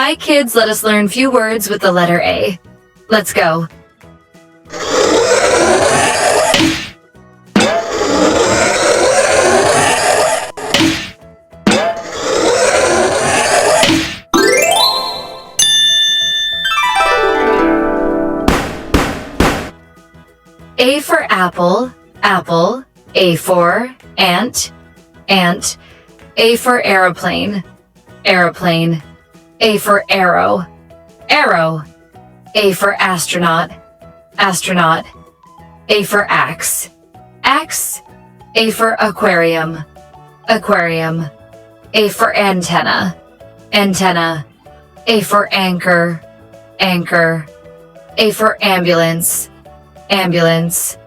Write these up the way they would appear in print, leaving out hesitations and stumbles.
Hi kids, let us learn few words with the letter A. Let's go. A for apple, apple. A for ant, ant. A for aeroplane, aeroplane. A for arrow, arrow. A for astronaut, astronaut. A for axe, axe. A for aquarium, aquarium. A for antenna, antenna. A for anchor, anchor. A for ambulance, ambulance.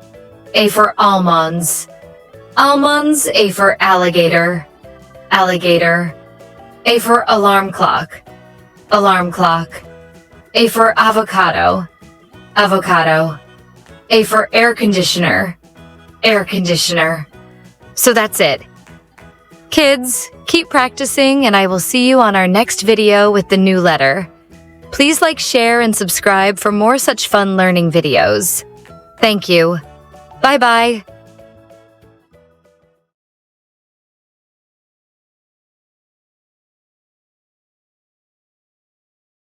A for almonds, almonds. A for alligator, alligator. A for alarm clock, alarm clock. A for avocado, avocado. A for air conditioner, air conditioner. So that's it. Kids, keep practicing and I will see you on our next video with the new letter. Please like, share, and subscribe for more such fun learning videos. Thank you. Bye-bye.